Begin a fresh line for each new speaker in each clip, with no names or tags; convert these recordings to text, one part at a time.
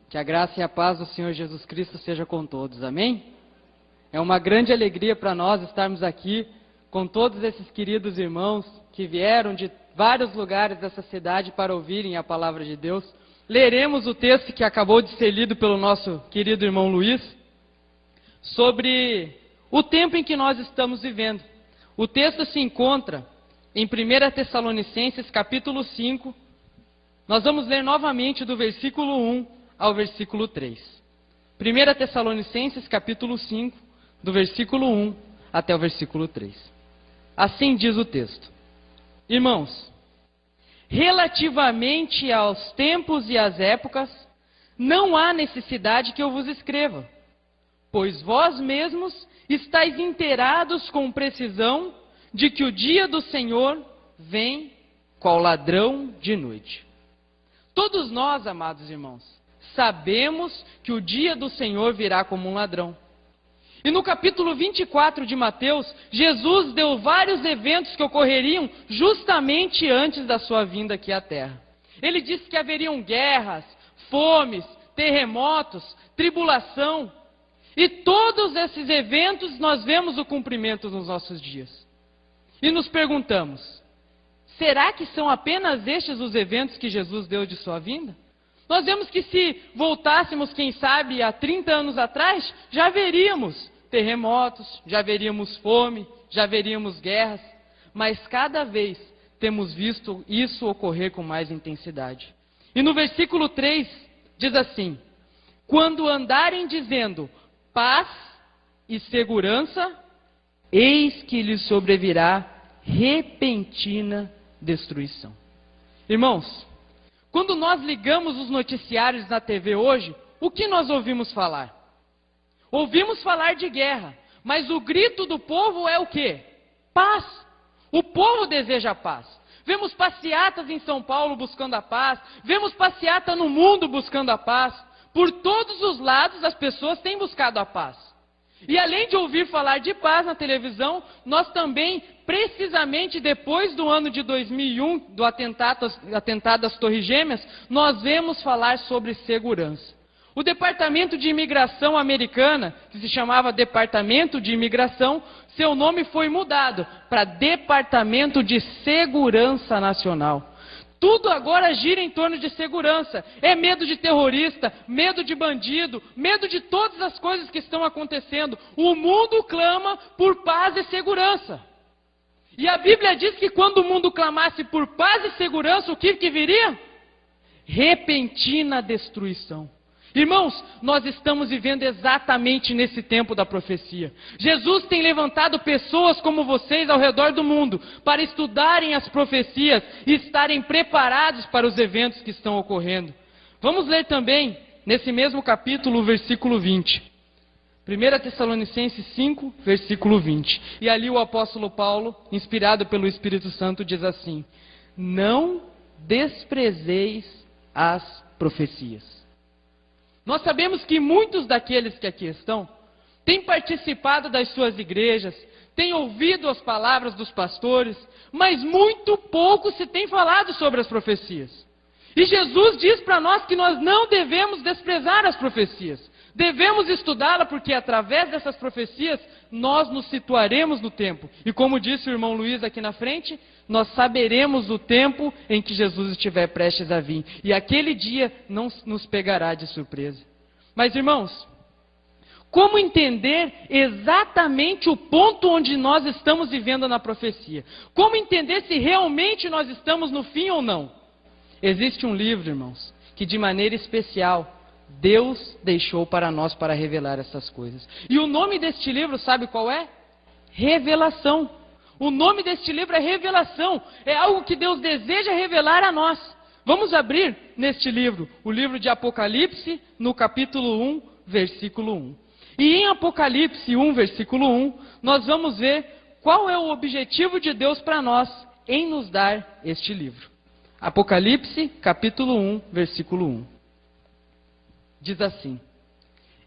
Que a graça e a paz do Senhor Jesus Cristo seja com todos, amém? É uma grande alegria para nós estarmos aqui com todos esses queridos irmãos que vieram de vários lugares dessa cidade para ouvirem a palavra de Deus. Leremos o texto que acabou de ser lido pelo nosso querido irmão Luiz, sobre o tempo em que nós estamos vivendo. O texto se encontra em 1 Tessalonicenses capítulo 5, nós vamos ler novamente do versículo 1 ao versículo 3. 1 Tessalonicenses capítulo 5, do versículo 1 até o versículo 3. Assim diz o texto: Irmãos, relativamente aos tempos e às épocas, não há necessidade que eu vos escreva, pois vós mesmos estáis inteirados com precisão de que o dia do Senhor vem qual ladrão de noite. Todos nós, amados irmãos, sabemos que o dia do Senhor virá como um ladrão. E no capítulo 24 de Mateus, Jesus deu vários eventos que ocorreriam justamente antes da sua vinda aqui à terra. Ele disse que haveriam guerras, fomes, terremotos, tribulação. E todos esses eventos nós vemos o cumprimento nos nossos dias. E nos perguntamos, será que são apenas estes os eventos que Jesus deu de sua vinda? Nós vemos que se voltássemos, quem sabe, há 30 anos atrás, já veríamos terremotos, já veríamos fome, já veríamos guerras, mas cada vez temos visto isso ocorrer com mais intensidade. E no versículo 3 diz assim: quando andarem dizendo paz e segurança, eis que lhes sobrevirá repentina destruição. Irmãos, quando nós ligamos os noticiários na TV hoje, o que nós ouvimos falar? Ouvimos falar de guerra, mas o grito do povo é o quê? Paz. O povo deseja paz. Vemos passeatas em São Paulo buscando a paz, vemos passeata no mundo buscando a paz. Por todos os lados as pessoas têm buscado a paz. E além de ouvir falar de paz na televisão, nós também, precisamente depois do ano de 2001, do atentado às Torres Gêmeas, nós vemos falar sobre segurança. O Departamento de Imigração americana, que se chamava Departamento de Imigração, seu nome foi mudado para Departamento de Segurança Nacional. Tudo agora gira em torno de segurança. É medo de terrorista, medo de bandido, medo de todas as coisas que estão acontecendo. O mundo clama por paz e segurança. E a Bíblia diz que quando o mundo clamasse por paz e segurança, o que viria? Repentina destruição. Irmãos, nós estamos vivendo exatamente nesse tempo da profecia. Jesus tem levantado pessoas como vocês ao redor do mundo para estudarem as profecias e estarem preparados para os eventos que estão ocorrendo. Vamos ler também, nesse mesmo capítulo, o versículo 20. 1 Tessalonicenses 5, versículo 20. E ali o apóstolo Paulo, inspirado pelo Espírito Santo, diz assim: não desprezeis as profecias. Nós sabemos que muitos daqueles que aqui estão têm participado das suas igrejas, têm ouvido as palavras dos pastores, mas muito pouco se tem falado sobre as profecias. E Jesus diz para nós que nós não devemos desprezar as profecias. Devemos estudá-la porque através dessas profecias nós nos situaremos no tempo. E como disse o irmão Luiz aqui na frente, nós saberemos o tempo em que Jesus estiver prestes a vir. E aquele dia não nos pegará de surpresa. Mas irmãos, como entender exatamente o ponto onde nós estamos vivendo na profecia? Como entender se realmente nós estamos no fim ou não? Existe um livro, irmãos, que de maneira especial Deus deixou para nós para revelar essas coisas. E o nome deste livro, sabe qual é? Revelação. O nome deste livro é Revelação. É algo que Deus deseja revelar a nós. Vamos abrir neste livro, o livro de Apocalipse, no capítulo 1, versículo 1. E em Apocalipse 1, versículo 1, nós vamos ver qual é o objetivo de Deus para nós em nos dar este livro. Apocalipse, capítulo 1, versículo 1. Diz assim: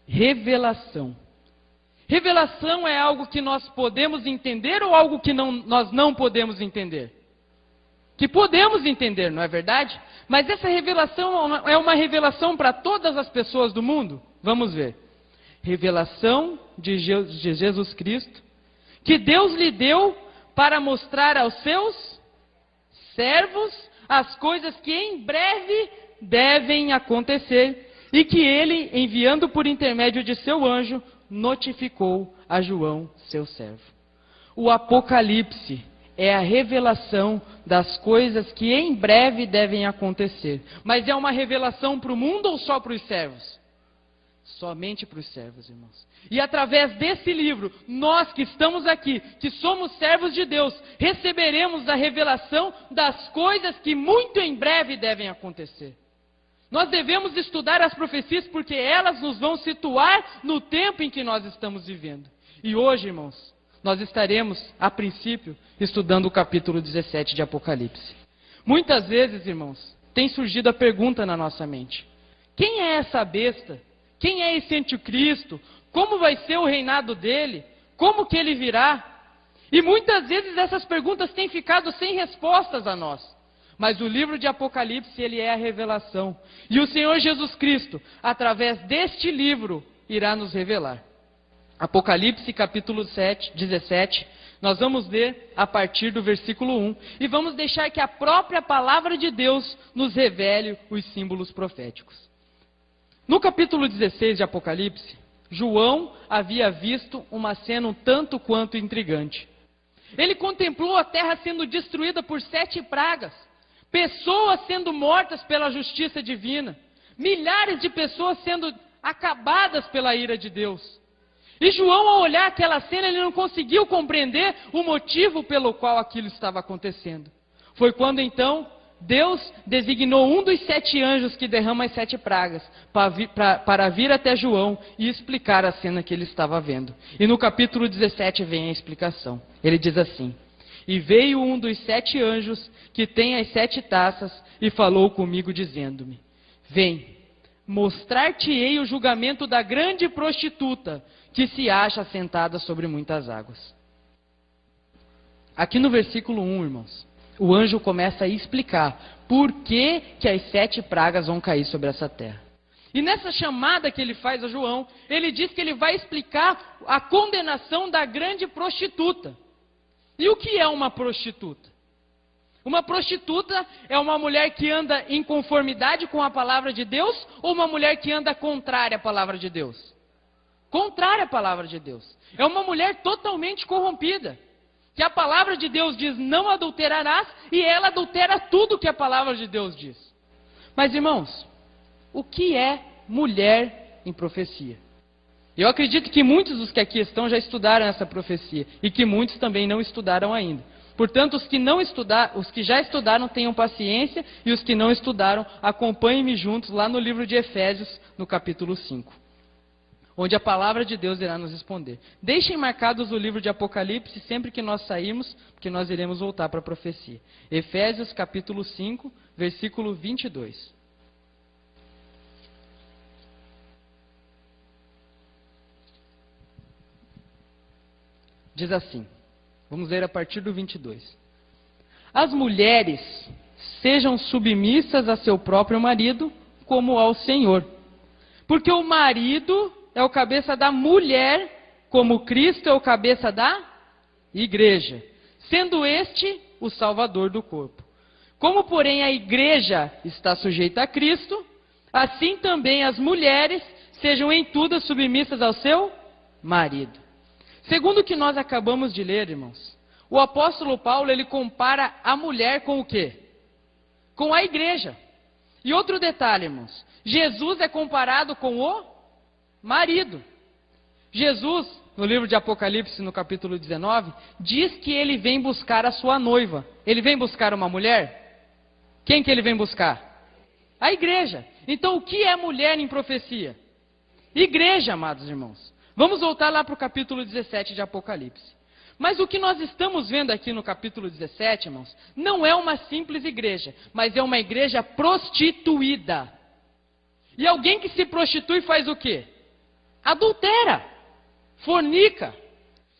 revelação. Revelação é algo que nós podemos entender ou algo que nós não podemos entender? Que podemos entender, não é verdade? Mas essa revelação é uma revelação para todas as pessoas do mundo? Vamos ver. Revelação de Jesus Cristo, que Deus lhe deu para mostrar aos seus servos as coisas que em breve devem acontecer, e que ele, enviando por intermédio de seu anjo, notificou a João, seu servo. O Apocalipse é a revelação das coisas que em breve devem acontecer. Mas é uma revelação para o mundo ou só para os servos? Somente para os servos, irmãos. E através desse livro, nós que estamos aqui, que somos servos de Deus, receberemos a revelação das coisas que muito em breve devem acontecer. Nós devemos estudar as profecias porque elas nos vão situar no tempo em que nós estamos vivendo. E hoje, irmãos, nós estaremos, a princípio, estudando o capítulo 17 de Apocalipse. Muitas vezes, irmãos, tem surgido a pergunta na nossa mente: quem é essa besta? Quem é esse anticristo? Como vai ser o reinado dele? Como que ele virá? E muitas vezes essas perguntas têm ficado sem respostas a nós. Mas o livro de Apocalipse, ele é a revelação. E o Senhor Jesus Cristo, através deste livro, irá nos revelar. Apocalipse capítulo 17, nós vamos ler a partir do versículo 1. E vamos deixar que a própria palavra de Deus nos revele os símbolos proféticos. No capítulo 16 de Apocalipse, João havia visto uma cena um tanto quanto intrigante. Ele contemplou a terra sendo destruída por 7 pragas, pessoas sendo mortas pela justiça divina, milhares de pessoas sendo acabadas pela ira de Deus. E João, ao olhar aquela cena, ele não conseguiu compreender o motivo pelo qual aquilo estava acontecendo. Foi quando então Deus designou um dos 7 anjos que derrama as 7 pragas para vir até João e explicar a cena que ele estava vendo. E no capítulo 17 vem a explicação. Ele diz assim: e veio um dos 7 anjos que tem as 7 taças e falou comigo dizendo-me: vem, mostrar-te-ei o julgamento da grande prostituta que se acha sentada sobre muitas águas. Aqui no versículo 1, irmãos, o anjo começa a explicar por que as 7 pragas vão cair sobre essa terra. E nessa chamada que ele faz a João, ele diz que ele vai explicar a condenação da grande prostituta. E o que é uma prostituta? Uma prostituta é uma mulher que anda em conformidade com a palavra de Deus ou uma mulher que anda contrária à palavra de Deus? Contrária à palavra de Deus. É uma mulher totalmente corrompida. Que a palavra de Deus diz: não adulterarás, e ela adultera tudo que a palavra de Deus diz. Mas, irmãos, o que é mulher em profecia? Eu acredito que muitos dos que aqui estão já estudaram essa profecia, e que muitos também não estudaram ainda. Portanto, os que já estudaram, tenham paciência, e os que não estudaram, acompanhem-me juntos lá no livro de Efésios, no capítulo 5. Onde a palavra de Deus irá nos responder. Deixem marcados o livro de Apocalipse sempre que nós sairmos, porque nós iremos voltar para a profecia. Efésios capítulo 5, versículo 22. Diz assim, vamos ler a partir do 22. As mulheres sejam submissas a seu próprio marido, como ao Senhor. Porque o marido é o cabeça da mulher, como Cristo é o cabeça da igreja, sendo este o salvador do corpo. Como, porém, a igreja está sujeita a Cristo, assim também as mulheres sejam em tudo submissas ao seu marido. Segundo o que nós acabamos de ler, irmãos, o apóstolo Paulo, ele compara a mulher com o quê? Com a igreja. E outro detalhe, irmãos, Jesus é comparado com o marido. Jesus, no livro de Apocalipse, no capítulo 19, diz que ele vem buscar a sua noiva. Ele vem buscar uma mulher? Quem que ele vem buscar? A igreja. Então, o que é mulher em profecia? Igreja, amados irmãos. Vamos voltar lá para o capítulo 17 de Apocalipse. Mas o que nós estamos vendo aqui no capítulo 17, irmãos, não é uma simples igreja, mas é uma igreja prostituída. E alguém que se prostitui faz o quê? Adultera, fornica.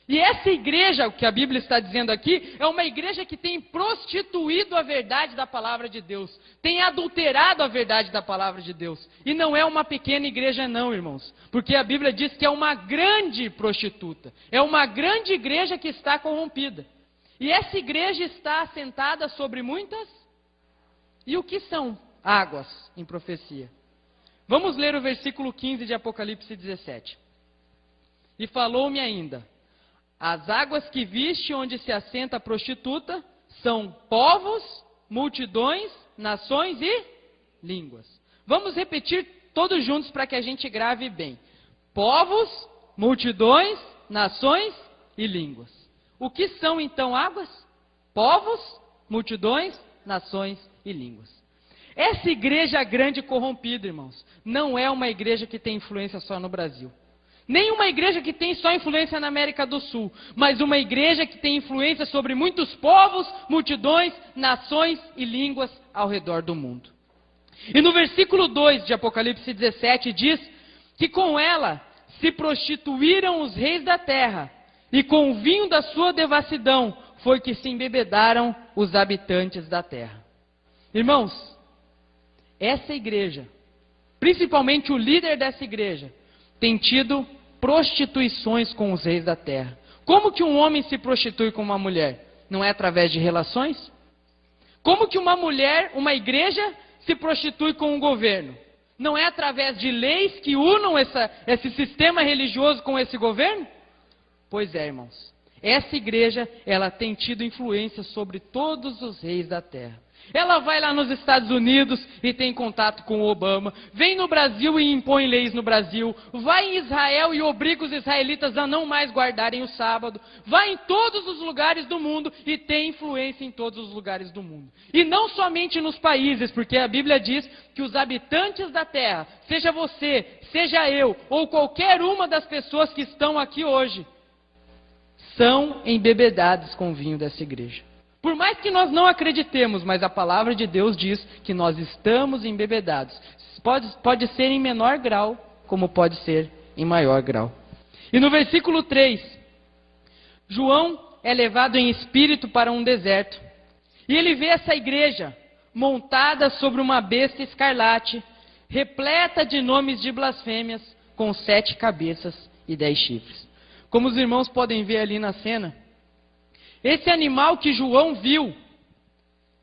E essa igreja, o que a Bíblia está dizendo aqui, é uma igreja que tem prostituído a verdade da palavra de Deus, tem adulterado a verdade da palavra de Deus. E não é uma pequena igreja não, irmãos, porque a Bíblia diz que é uma grande prostituta, é uma grande igreja que está corrompida. E essa igreja está assentada sobre muitas... E o que são águas em profecia? Vamos ler o versículo 15 de Apocalipse 17. E falou-me ainda: as águas que viste onde se assenta a prostituta são povos, multidões, nações e línguas. Vamos repetir todos juntos para que a gente grave bem. Povos, multidões, nações e línguas. O que são então águas? Povos, multidões, nações e línguas. Essa igreja grande e corrompida, irmãos, não é uma igreja que tem influência só no Brasil. Nem uma igreja que tem só influência na América do Sul, mas uma igreja que tem influência sobre muitos povos, multidões, nações e línguas ao redor do mundo. E no versículo 2 de Apocalipse 17 diz que com ela se prostituíram os reis da terra, e com o vinho da sua devassidão foi que se embebedaram os habitantes da terra. Irmãos, essa igreja, principalmente o líder dessa igreja, tem tido prostituições com os reis da terra. Como que um homem se prostitui com uma mulher? Não é através de relações? Como que uma mulher, uma igreja, se prostitui com um governo? Não é através de leis que unam esse sistema religioso com esse governo? Pois é, irmãos. Essa igreja, ela tem tido influência sobre todos os reis da terra. Ela vai lá nos Estados Unidos e tem contato com o Obama, vem no Brasil e impõe leis no Brasil, vai em Israel e obriga os israelitas a não mais guardarem o sábado, vai em todos os lugares do mundo e tem influência em todos os lugares do mundo. E não somente nos países, porque a Bíblia diz que os habitantes da terra, seja você, seja eu, ou qualquer uma das pessoas que estão aqui hoje, são embebedados com o vinho dessa igreja. Por mais que nós não acreditemos, mas a palavra de Deus diz que nós estamos embebedados. Pode ser em menor grau, como pode ser em maior grau. E no versículo 3, João é levado em espírito para um deserto. E ele vê essa igreja montada sobre uma besta escarlate, repleta de nomes de blasfêmias, com 7 cabeças e 10 chifres. Como os irmãos podem ver ali na cena, esse animal que João viu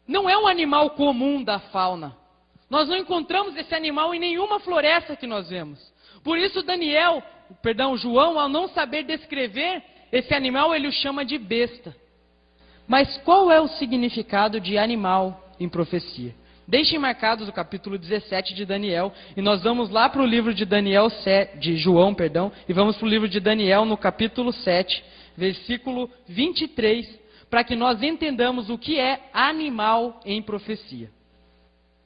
não é um animal comum da fauna. Nós não encontramos esse animal em nenhuma floresta que nós vemos. Por isso João, ao não saber descrever esse animal, ele o chama de besta. Mas qual é o significado de animal em profecia? Deixem marcados o capítulo 17 de Daniel, e nós vamos lá para o livro de João, e vamos para o livro de Daniel no capítulo 7, versículo 23, para que nós entendamos o que é animal em profecia.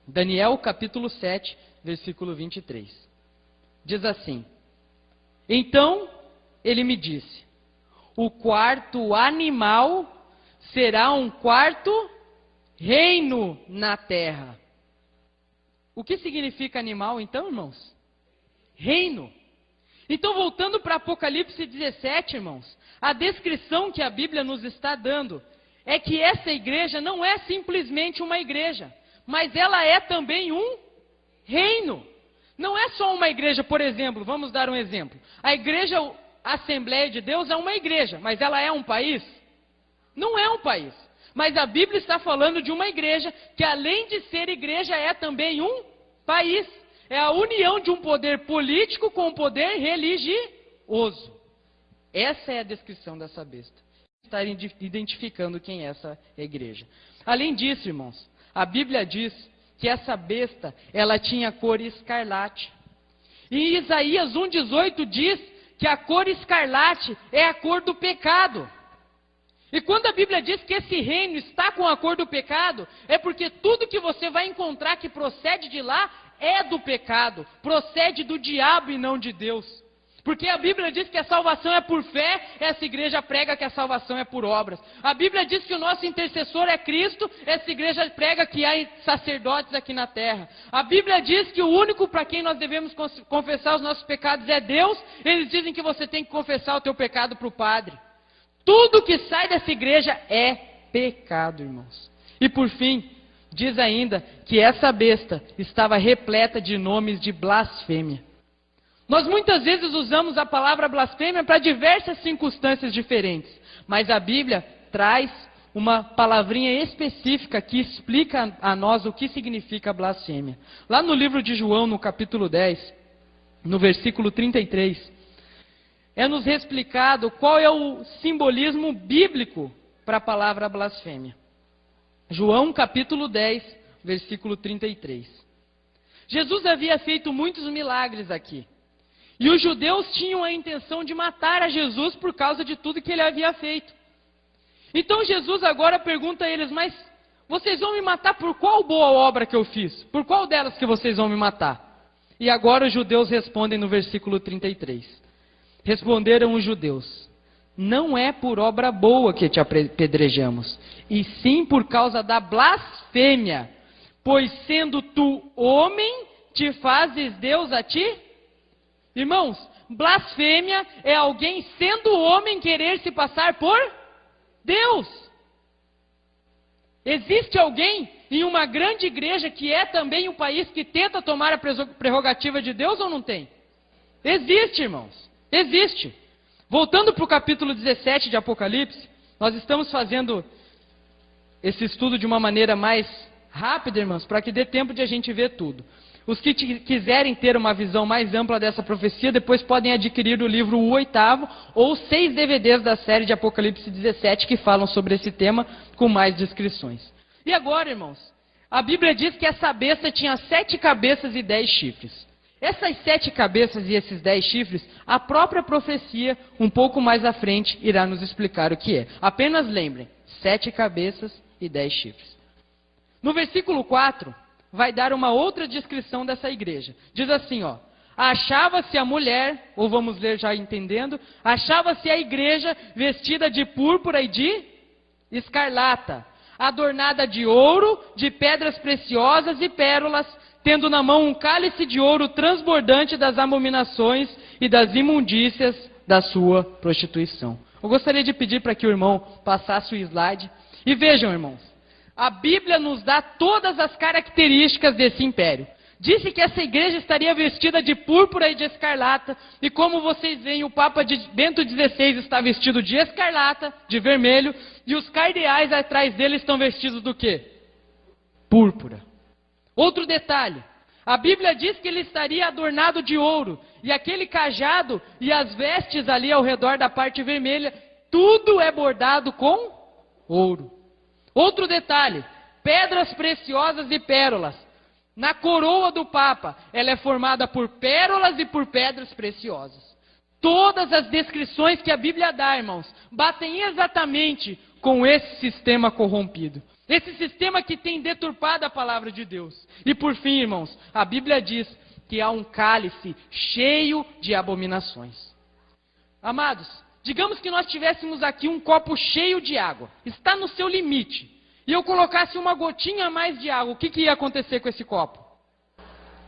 Daniel, capítulo 7, versículo 23. Diz assim: então ele me disse, o quarto animal será um quarto reino na terra. O que significa animal então, irmãos? Reino. Então, voltando para Apocalipse 17, irmãos, a descrição que a Bíblia nos está dando é que essa igreja não é simplesmente uma igreja, mas ela é também um reino. Não é só uma igreja, por exemplo, vamos dar um exemplo. A igreja Assembleia de Deus é uma igreja, mas ela é um país? Não é um país. Mas a Bíblia está falando de uma igreja que, além de ser igreja, é também um país. É a união de um poder político com um poder religioso. Essa é a descrição dessa besta. Está identificando quem é essa igreja. Além disso, irmãos, a Bíblia diz que essa besta, ela tinha cor escarlate. E Isaías 1,18 diz que a cor escarlate é a cor do pecado. E quando a Bíblia diz que esse reino está com a cor do pecado, é porque tudo que você vai encontrar que procede de lá é do pecado, procede do diabo e não de Deus. Porque a Bíblia diz que a salvação é por fé, essa igreja prega que a salvação é por obras. A Bíblia diz que o nosso intercessor é Cristo, essa igreja prega que há sacerdotes aqui na terra. A Bíblia diz que o único para quem nós devemos confessar os nossos pecados é Deus, eles dizem que você tem que confessar o teu pecado para o padre. Tudo que sai dessa igreja é pecado, irmãos. E por fim, diz ainda que essa besta estava repleta de nomes de blasfêmia. Nós muitas vezes usamos a palavra blasfêmia para diversas circunstâncias diferentes, mas a Bíblia traz uma palavrinha específica que explica a nós o que significa blasfêmia. Lá no livro de João, no capítulo 10, no versículo 33, é nos explicado qual é o simbolismo bíblico para a palavra blasfêmia. João capítulo 10, versículo 33. Jesus havia feito muitos milagres aqui. E os judeus tinham a intenção de matar a Jesus por causa de tudo que ele havia feito. Então Jesus agora pergunta a eles, mas vocês vão me matar por qual boa obra que eu fiz? Por qual delas que vocês vão me matar? E agora os judeus respondem no versículo 33. Responderam os judeus, não é por obra boa que te apedrejamos, e sim por causa da blasfêmia, pois sendo tu homem, te fazes Deus a ti? Irmãos, blasfêmia é alguém sendo homem querer se passar por Deus. Existe alguém em uma grande igreja que é também um país que tenta tomar a prerrogativa de Deus ou não tem? Existe, irmãos. Existe. Voltando para o capítulo 17 de Apocalipse, nós estamos fazendo esse estudo de uma maneira mais rápida, irmãos, para que dê tempo de a gente ver tudo. Os que quiserem ter uma visão mais ampla dessa profecia, depois podem adquirir o livro O Oitavo ou 6 DVDs da série de Apocalipse 17 que falam sobre esse tema com mais descrições. E agora, irmãos, a Bíblia diz que essa besta tinha 7 cabeças e 10 chifres. Essas 7 cabeças e esses 10 chifres, a própria profecia, um pouco mais à frente, irá nos explicar o que é. Apenas lembrem, 7 cabeças e 10 chifres. No versículo 4, vai dar uma outra descrição dessa igreja. Diz assim, ó, achava-se a mulher, ou vamos ler já entendendo, achava-se a igreja vestida de púrpura e de escarlata, adornada de ouro, de pedras preciosas e pérolas, tendo na mão um cálice de ouro transbordante das abominações e das imundícias da sua prostituição. Eu gostaria de pedir para que o irmão passasse o slide. E vejam, irmãos, a Bíblia nos dá todas as características desse império. Disse que essa igreja estaria vestida de púrpura e de escarlata, e como vocês veem, o Papa Bento XVI está vestido de escarlata, de vermelho, e os cardeais atrás dele estão vestidos do quê? Púrpura. Outro detalhe, a Bíblia diz que ele estaria adornado de ouro, e aquele cajado e as vestes ali ao redor da parte vermelha, tudo é bordado com ouro. Outro detalhe, pedras preciosas e pérolas. Na coroa do Papa, ela é formada por pérolas e por pedras preciosas. Todas as descrições que a Bíblia dá, irmãos, batem exatamente com esse sistema corrompido. Esse sistema que tem deturpado a palavra de Deus. E por fim, irmãos, a Bíblia diz que há um cálice cheio de abominações. Amados, digamos que nós tivéssemos aqui um copo cheio de água. Está no seu limite. E eu colocasse uma gotinha a mais de água. O que ia acontecer com esse copo?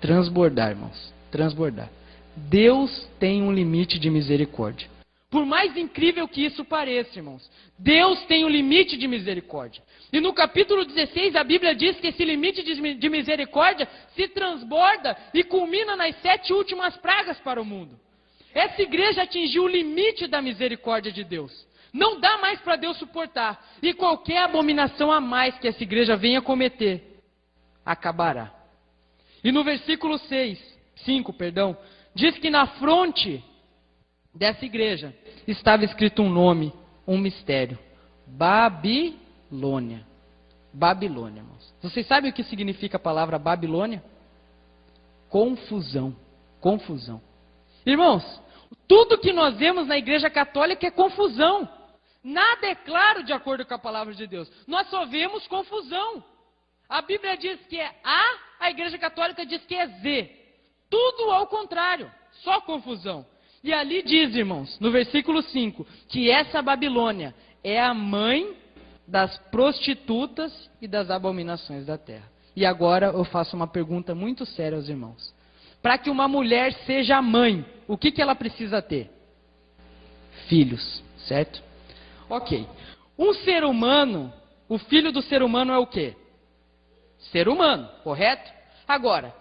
Transbordar, irmãos. Transbordar. Deus tem um limite de misericórdia. Por mais incrível que isso pareça, irmãos, Deus tem um limite de misericórdia. E no capítulo 16, a Bíblia diz que esse limite de misericórdia se transborda e culmina nas 7 últimas pragas para o mundo. Essa igreja atingiu o limite da misericórdia de Deus. Não dá mais para Deus suportar. E qualquer abominação a mais que essa igreja venha cometer, acabará. E no versículo 5, diz que na fronte dessa igreja estava escrito um nome, um mistério. Babilônia. Babilônia, irmãos. Vocês sabem o que significa a palavra Babilônia? Confusão. Confusão. Irmãos, tudo que nós vemos na igreja católica é confusão. Nada é claro de acordo com a palavra de Deus. Nós só vemos confusão. A Bíblia diz que é A igreja católica diz que é Z. Tudo ao contrário, só confusão. E ali diz, irmãos, no versículo 5, que essa Babilônia é a mãe das prostitutas e das abominações da terra. E agora eu faço uma pergunta muito séria aos irmãos. Para que uma mulher seja mãe, o que ela precisa ter? Filhos, certo? Ok. Um ser humano, o filho do ser humano é o quê? Ser humano, correto? Agora,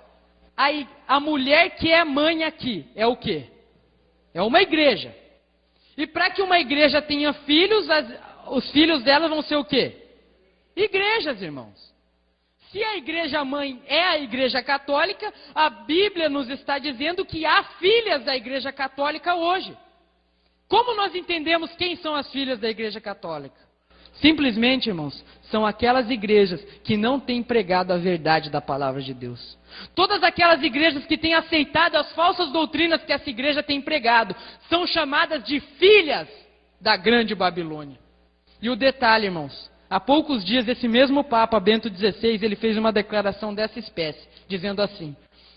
a mulher que é mãe aqui é o quê? É uma igreja. E para que uma igreja tenha filhos, os filhos dela vão ser o quê? Igrejas, irmãos. Se a igreja mãe é a igreja católica, a Bíblia nos está dizendo que há filhas da igreja católica hoje. Como nós entendemos quem são as filhas da igreja católica? Simplesmente, irmãos, são aquelas igrejas que não têm pregado a verdade da palavra de Deus. Todas aquelas igrejas que têm aceitado as falsas doutrinas que essa igreja tem pregado, são chamadas de filhas da grande Babilônia. E o detalhe, irmãos, há poucos dias esse mesmo Papa Bento XVI, ele fez uma declaração dessa espécie, dizendo assim: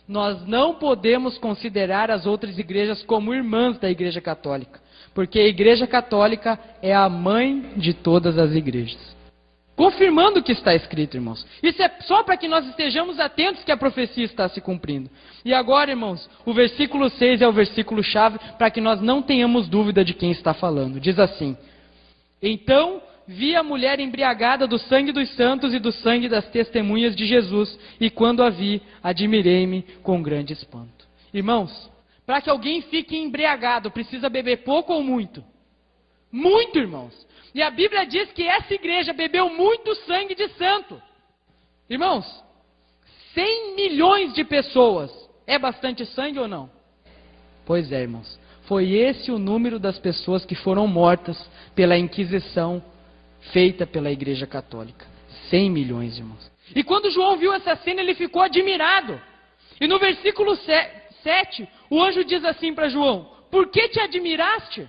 nós não podemos considerar as outras igrejas como irmãs da igreja católica, porque a igreja católica é a mãe de todas as igrejas. Confirmando o que está escrito, irmãos. Isso é só para que nós estejamos atentos que a profecia está se cumprindo. E agora, irmãos, o versículo 6 é o versículo chave para que nós não tenhamos dúvida de quem está falando. Diz assim: então vi a mulher embriagada do sangue dos santos e do sangue das testemunhas de Jesus, e quando a vi, admirei-me com grande espanto. Irmãos, para que alguém fique embriagado, precisa beber pouco ou muito? Muito, irmãos. E a Bíblia diz que essa igreja bebeu muito sangue de santo. Irmãos, 100 milhões de pessoas, é bastante sangue ou não? Pois é, irmãos. Foi esse o número das pessoas que foram mortas pela Inquisição feita pela Igreja Católica. 100 milhões, irmãos. E quando João viu essa cena, ele ficou admirado. E no versículo 7, o anjo diz assim para João: por que te admiraste?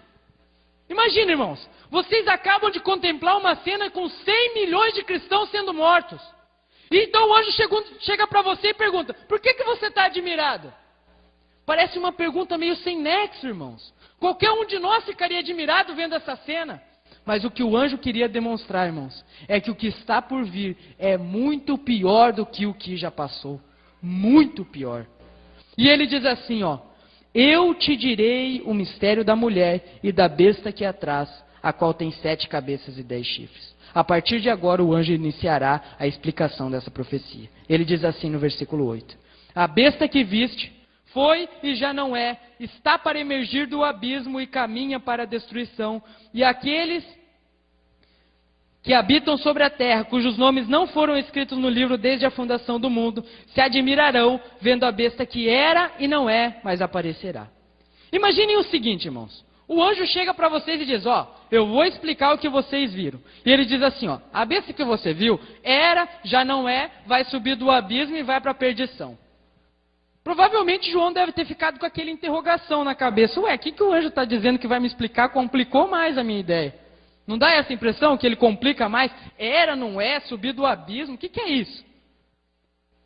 Imagina, irmãos, vocês acabam de contemplar uma cena com 100 milhões de cristãos sendo mortos. E então o anjo chega para você e pergunta: por que você está admirado? Parece uma pergunta meio sem nexo, irmãos. Qualquer um de nós ficaria admirado vendo essa cena. Mas o que o anjo queria demonstrar, irmãos, é que o que está por vir é muito pior do que o que já passou. Muito pior. E ele diz assim, ó: eu te direi o mistério da mulher e da besta que é atrás, a qual tem 7 cabeças e 10 chifres. A partir de agora o anjo iniciará a explicação dessa profecia. Ele diz assim no versículo 8: a besta que viste foi e já não é, está para emergir do abismo e caminha para a destruição, e aqueles que habitam sobre a terra, cujos nomes não foram escritos no livro desde a fundação do mundo, se admirarão vendo a besta que era e não é, mas aparecerá. Imaginem o seguinte, irmãos. O anjo chega para vocês e diz: ó, eu vou explicar o que vocês viram. E ele diz assim, ó: a besta que você viu era, já não é, vai subir do abismo e vai para a perdição. Provavelmente João deve ter ficado com aquela interrogação na cabeça. Ué, o que o anjo está dizendo que vai me explicar? Complicou mais a minha ideia. Não dá essa impressão que ele complica mais? Era, não é, subir do abismo, o que é isso?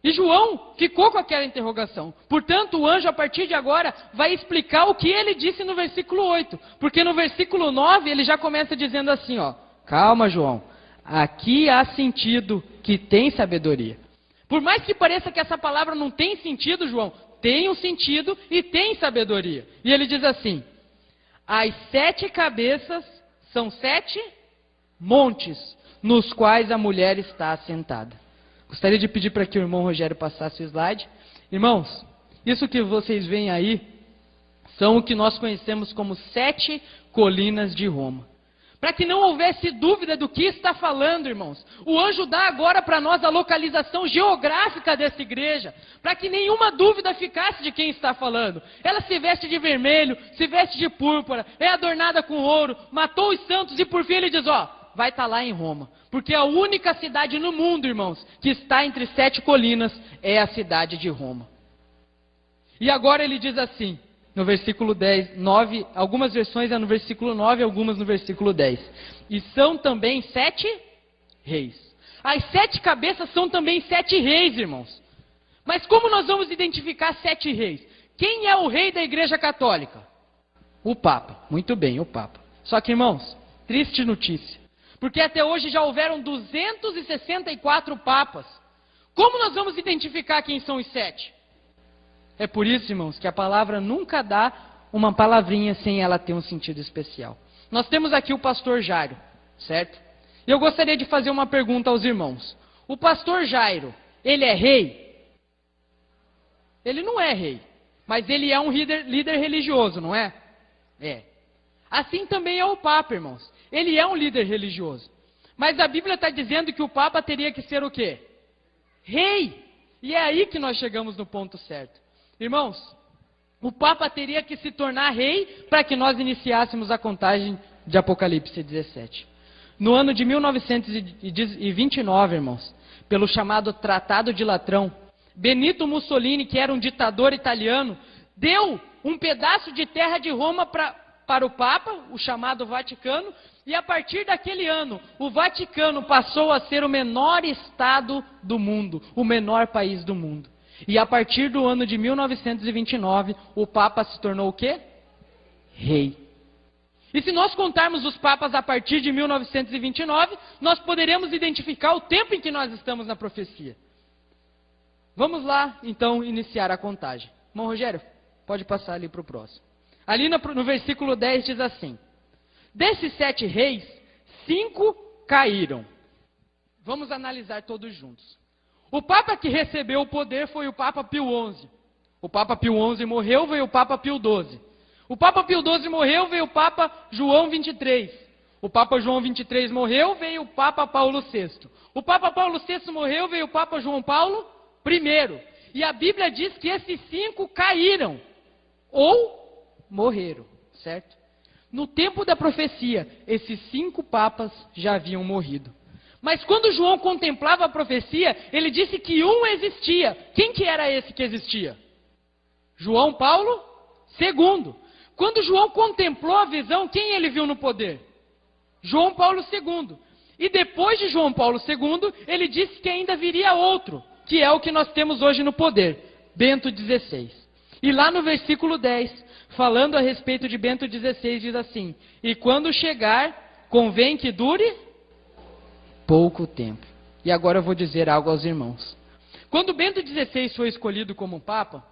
E João ficou com aquela interrogação. Portanto, o anjo, a partir de agora, vai explicar o que ele disse no versículo 8. Porque no versículo 9, ele já começa dizendo assim, ó: calma, João, aqui há sentido que tem sabedoria. Por mais que pareça que essa palavra não tem sentido, João, tem um sentido e tem sabedoria. E ele diz assim: as 7 cabeças são 7 montes nos quais a mulher está assentada. Gostaria de pedir para que o irmão Rogério passasse o slide. Irmãos, isso que vocês veem aí são o que nós conhecemos como 7 colinas de Roma. Para que não houvesse dúvida do que está falando, irmãos, o anjo dá agora para nós a localização geográfica dessa igreja, para que nenhuma dúvida ficasse de quem está falando. Ela se veste de vermelho, se veste de púrpura, é adornada com ouro, matou os santos e por fim ele diz, ó, vai estar lá em Roma. Porque a única cidade no mundo, irmãos, que está entre 7 colinas é a cidade de Roma. E agora ele diz assim, no versículo 10, 9, algumas versões é no versículo 9, algumas no versículo 10. E são também 7 reis. As 7 cabeças são também 7 reis, irmãos. Mas como nós vamos identificar 7 reis? Quem é o rei da Igreja Católica? O Papa. Muito bem, o Papa. Só que, irmãos, triste notícia. Porque até hoje já houveram 264 papas. Como nós vamos identificar quem são os 7? É por isso, irmãos, que a palavra nunca dá uma palavrinha sem ela ter um sentido especial. nós temos aqui o pastor Jairo, certo? E eu gostaria de fazer uma pergunta aos irmãos. O pastor Jairo, ele é rei? Ele não é rei, mas ele é um líder religioso, não é? É. Assim também é o Papa, irmãos. Ele é um líder religioso. Mas a Bíblia está dizendo que o Papa teria que ser o quê? Rei. E é aí que nós chegamos no ponto certo. Irmãos, o Papa teria que se tornar rei para que nós iniciássemos a contagem de Apocalipse 17. No ano de 1929, irmãos, pelo chamado Tratado de Latrão, Benito Mussolini, que era um ditador italiano, deu um pedaço de terra de Roma para o Papa, o chamado Vaticano, e a partir daquele ano, o Vaticano passou a ser o menor estado do mundo, o menor país do mundo. E a partir do ano de 1929, o Papa se tornou o quê? Rei. E se nós contarmos os papas a partir de 1929, nós poderemos identificar o tempo em que nós estamos na profecia. Vamos lá, então, iniciar a contagem. Irmão Rogério, pode passar ali para o próximo. Ali no versículo 10 diz assim: desses 7 reis, 5 caíram. Vamos analisar todos juntos. O Papa que recebeu o poder foi o Papa Pio XI. O Papa Pio XI morreu, veio o Papa Pio XII. O Papa Pio XII morreu, veio o Papa João XXIII. O Papa João XXIII morreu, veio o Papa Paulo VI. O Papa Paulo VI morreu, veio o Papa João Paulo I. E a Bíblia diz que esses 5 caíram ou morreram, certo? No tempo da profecia, esses 5 papas já haviam morrido. Mas quando João contemplava a profecia, ele disse que um existia. Quem que era esse que existia? João Paulo II. Quando João contemplou a visão, quem ele viu no poder? João Paulo II. E depois de João Paulo II, ele disse que ainda viria outro, que é o que nós temos hoje no poder, Bento XVI. E lá no versículo 10, falando a respeito de Bento XVI, diz assim: e quando chegar, convém que dure pouco tempo. E agora eu vou dizer algo aos irmãos. Quando Bento XVI foi escolhido como Papa,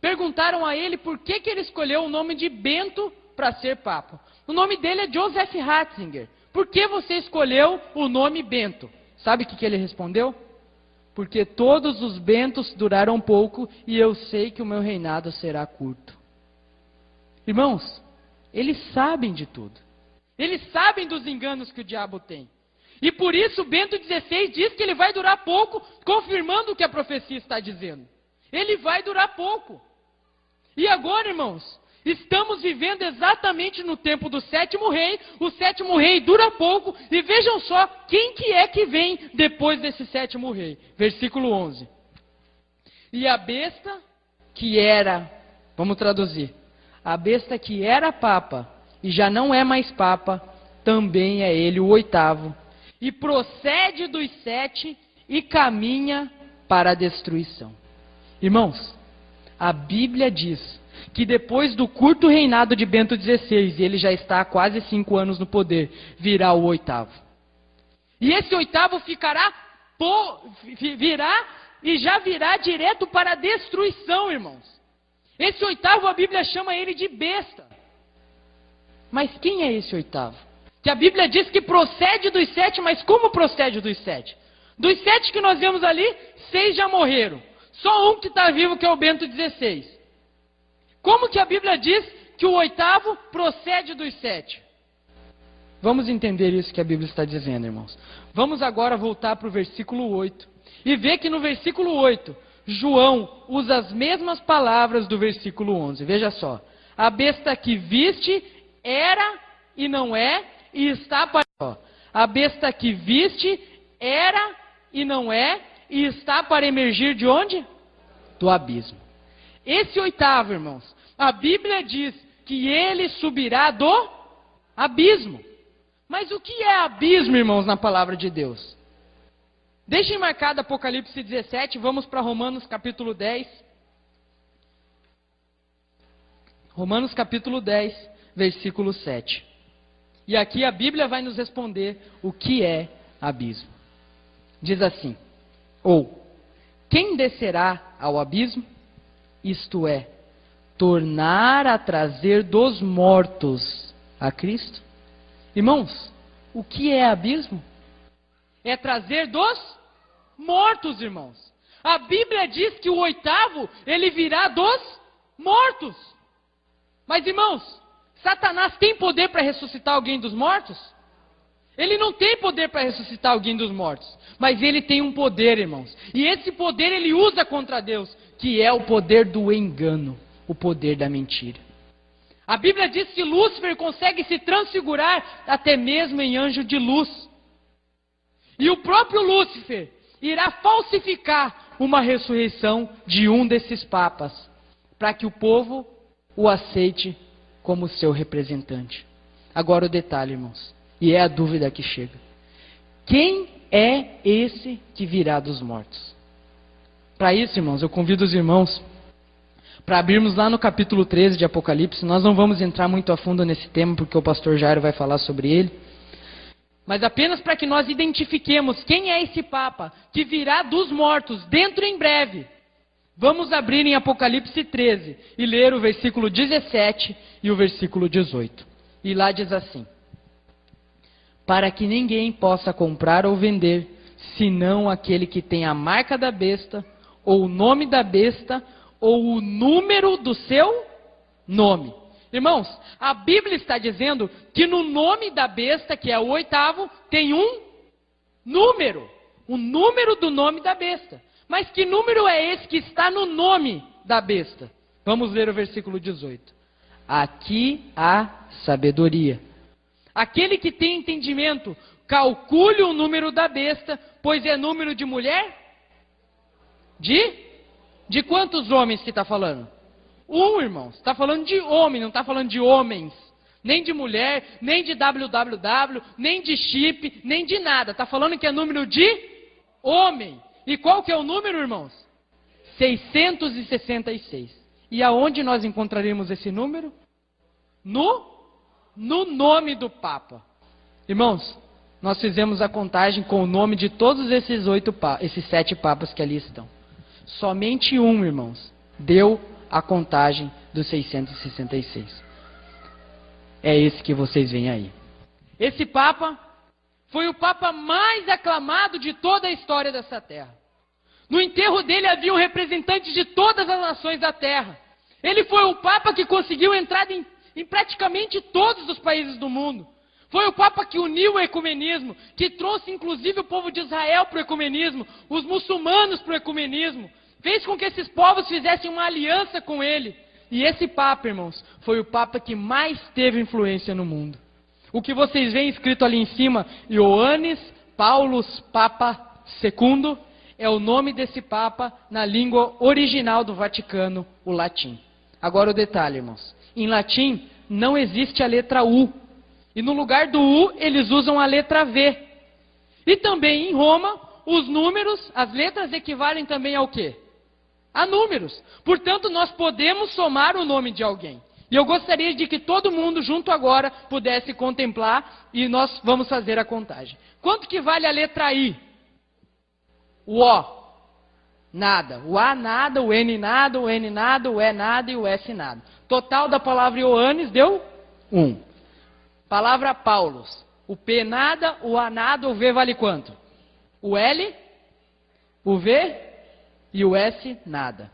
perguntaram a ele por que ele escolheu o nome de Bento para ser Papa. O nome dele é Joseph Ratzinger. Por que você escolheu o nome Bento? Sabe o que ele respondeu? Porque todos os Bentos duraram pouco e eu sei que o meu reinado será curto. Irmãos, eles sabem de tudo. Eles sabem dos enganos que o diabo tem. E por isso Bento XVI diz que ele vai durar pouco, confirmando o que a profecia está dizendo. Ele vai durar pouco. E agora, irmãos, estamos vivendo exatamente no tempo do 7º rei. O 7º rei dura pouco. E vejam só, quem que é que vem depois desse 7º rei? Versículo 11. E a besta que era, vamos traduzir, a besta que era papa e já não é mais papa, também é ele o 8º. E procede dos 7 e caminha para a destruição. Irmãos, a Bíblia diz que depois do curto reinado de Bento XVI, e ele já está há quase 5 anos no poder, virá o 8º. E esse 8º virá e já virá direto para a destruição, irmãos. Esse 8º, a Bíblia chama ele de besta. Mas quem é esse 8º? Que a Bíblia diz que procede dos 7, mas como procede dos 7? Dos 7 que nós vemos ali, 6 já morreram. Só um que está vivo, que é o Bento XVI. Como que a Bíblia diz que o 8º procede dos 7? Vamos entender isso que a Bíblia está dizendo, irmãos. Vamos agora voltar para o versículo 8. E ver que no versículo 8, João usa as mesmas palavras do versículo 11. Veja só. A besta que viste era e não é, e está para... A besta que viste era e não é, e está para emergir de onde? Do abismo. Esse 8º, irmãos, a Bíblia diz que ele subirá do abismo. Mas o que é abismo, irmãos, na palavra de Deus? Deixem marcado Apocalipse 17, vamos para Romanos capítulo 10. Romanos capítulo 10, versículo 7. E aqui a Bíblia vai nos responder o que é abismo. Diz assim: ou, quem descerá ao abismo? Isto é, tornar a trazer dos mortos a Cristo? Irmãos, o que é abismo? É trazer dos mortos, irmãos. A Bíblia diz que o oitavo, ele virá dos mortos. Mas, irmãos, Satanás tem poder para ressuscitar alguém dos mortos? Ele não tem poder para ressuscitar alguém dos mortos. Mas ele tem um poder, irmãos. E esse poder ele usa contra Deus, que é o poder do engano, o poder da mentira. A Bíblia diz que Lúcifer consegue se transfigurar até mesmo em anjo de luz. E o próprio Lúcifer irá falsificar uma ressurreição de um desses papas, para que o povo o aceite como seu representante. Agora o detalhe, irmãos, e é a dúvida que chega. Quem é esse que virá dos mortos? Para isso, irmãos, eu convido os irmãos para abrirmos lá no capítulo 13 de Apocalipse. Nós não vamos entrar muito a fundo nesse tema, porque o pastor Jairo vai falar sobre ele. Mas apenas para que nós identifiquemos quem é esse Papa que virá dos mortos dentro em breve. Vamos abrir em Apocalipse 13 e ler o versículo 17 e o versículo 18. E lá diz assim: para que ninguém possa comprar ou vender, senão aquele que tem a marca da besta, ou o nome da besta, ou o número do seu nome. Irmãos, a Bíblia está dizendo que no nome da besta, que é o oitavo, tem um número. O número do nome da besta. Mas que número é esse que está no nome da besta? Vamos ler o versículo 18. Aqui há sabedoria. Aquele que tem entendimento, calcule o número da besta, pois é número de mulher? De quantos homens que está falando? Um, irmãos. Está falando de homem, não está falando de homens. Nem de mulher, nem de www, nem de chip, nem de nada. Está falando que é número de homem. E qual que é o número, irmãos? 666. E aonde nós encontraremos esse número? No nome do Papa. Irmãos, nós fizemos a contagem com o nome de todos esses 7 papas que ali estão. Somente um, irmãos, deu a contagem dos 666. É esse que vocês veem aí. Esse Papa foi o Papa mais aclamado de toda a história dessa terra. No enterro dele havia um representante de todas as nações da terra. Ele foi o Papa que conseguiu entrar em praticamente todos os países do mundo. Foi o Papa que uniu o ecumenismo, que trouxe inclusive o povo de Israel para o ecumenismo, os muçulmanos para o ecumenismo. Fez com que esses povos fizessem uma aliança com ele. E esse Papa, irmãos, foi o Papa que mais teve influência no mundo. O que vocês veem escrito ali em cima, Ioannis Paulus Papa II, é o nome desse Papa na língua original do Vaticano, o latim. Agora o detalhe, irmãos. Em latim não existe a letra U. E no lugar do U, eles usam a letra V. E também em Roma, os números, as letras equivalem também ao quê? A números. Portanto, nós podemos somar o nome de alguém. E eu gostaria de que todo mundo junto agora pudesse contemplar e nós vamos fazer a contagem. Quanto que vale a letra I? O O? Nada. O A nada, o N nada, o N nada, o E nada e o S nada. Total da palavra Ioannis deu 1. Palavra Paulus. O P nada, o A nada, o V vale quanto? O L, o V e o S nada.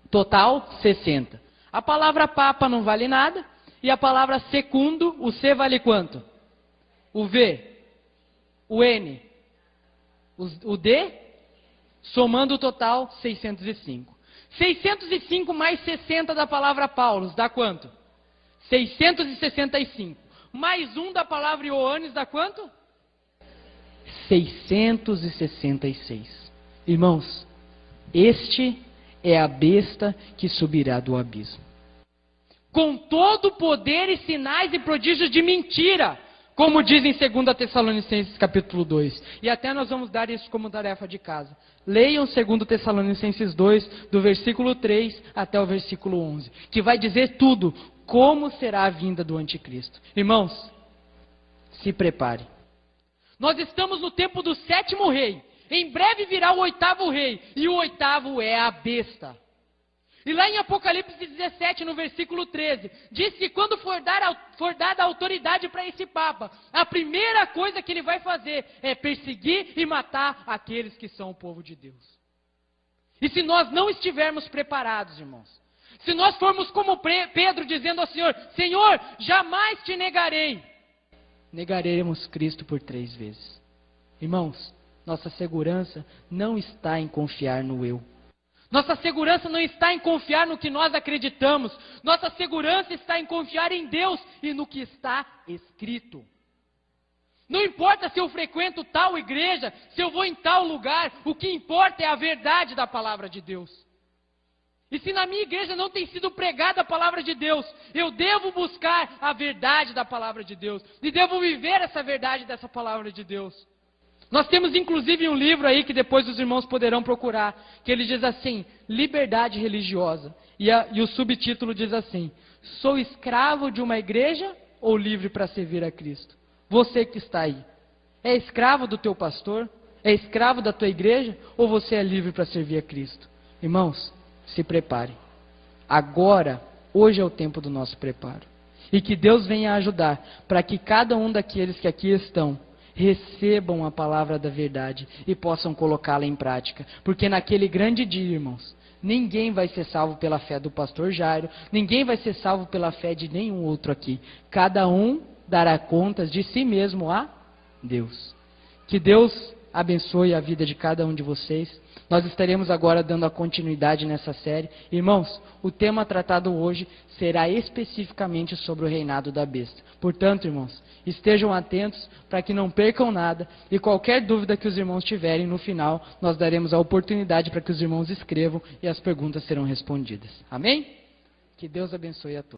Total 60. A palavra Papa não vale nada. E a palavra secundo, o C vale quanto? O V, o N, o D, somando o total 605. 605 mais 60 da palavra Paulus dá quanto? 665. Mais 1 da palavra Ioannis dá quanto? 666. Irmãos, este é a besta que subirá do abismo. Com todo o poder e sinais e prodígios de mentira, como diz em 2 Tessalonicenses capítulo 2. E até nós vamos dar isso como tarefa de casa. Leiam 2 Tessalonicenses 2, do versículo 3 até o versículo 11. Que vai dizer tudo, como será a vinda do anticristo. Irmãos, se prepare. Nós estamos no tempo do 7º rei. Em breve virá o 8º rei. E o 8º é a besta. E lá em Apocalipse 17, no versículo 13, diz que quando for dada autoridade para esse Papa, a primeira coisa que ele vai fazer é perseguir e matar aqueles que são o povo de Deus. E se nós não estivermos preparados, irmãos, se nós formos como Pedro dizendo ao Senhor, Senhor, jamais te negarei, negaremos Cristo por 3 vezes. Irmãos, nossa segurança não está em confiar no eu. Nossa segurança não está em confiar no que nós acreditamos. Nossa segurança está em confiar em Deus e no que está escrito. Não importa se eu frequento tal igreja, se eu vou em tal lugar, o que importa é a verdade da palavra de Deus. E se na minha igreja não tem sido pregada a palavra de Deus, eu devo buscar a verdade da palavra de Deus. E devo viver essa verdade dessa palavra de Deus. Nós temos inclusive um livro aí que depois os irmãos poderão procurar, que ele diz assim, liberdade religiosa. E o subtítulo diz assim, sou escravo de uma igreja ou livre para servir a Cristo? Você que está aí, é escravo do teu pastor? É escravo da tua igreja? Ou você é livre para servir a Cristo? Irmãos, se prepare. Agora, hoje é o tempo do nosso preparo. E que Deus venha ajudar para que cada um daqueles que aqui estão recebam a palavra da verdade e possam colocá-la em prática. Porque naquele grande dia, irmãos, ninguém vai ser salvo pela fé do pastor Jairo, ninguém vai ser salvo pela fé de nenhum outro aqui. Cada um dará contas de si mesmo a Deus. Que Deus abençoe a vida de cada um de vocês. Nós estaremos agora dando a continuidade nessa série. Irmãos, o tema tratado hoje será especificamente sobre o reinado da besta. Portanto, irmãos, estejam atentos para que não percam nada e qualquer dúvida que os irmãos tiverem, no final, nós daremos a oportunidade para que os irmãos escrevam e as perguntas serão respondidas. Amém? Que Deus abençoe a todos.